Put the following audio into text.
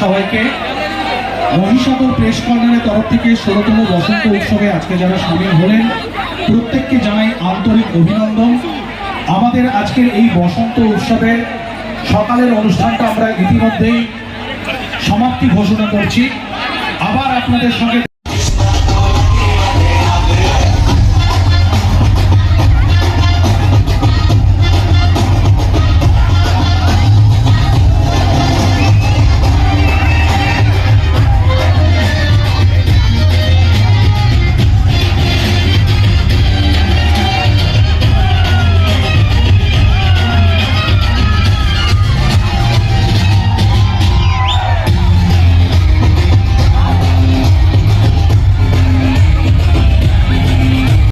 সবাইকে। মহিষাদল প্রেস কর্নারের তরফ থেকে 16তম বসন্ত উৎসবে আজকে যারা সামিল হলেন প্রত্যেককে জানাই আন্তরিক অভিনন্দন। আমাদের আজকের এই বসন্ত উৎসবের সকালের অনুষ্ঠানটা আমরা ইতিমধ্যেই সমাপ্তি ঘোষণা করছি। আবার আপনাদের সঙ্গে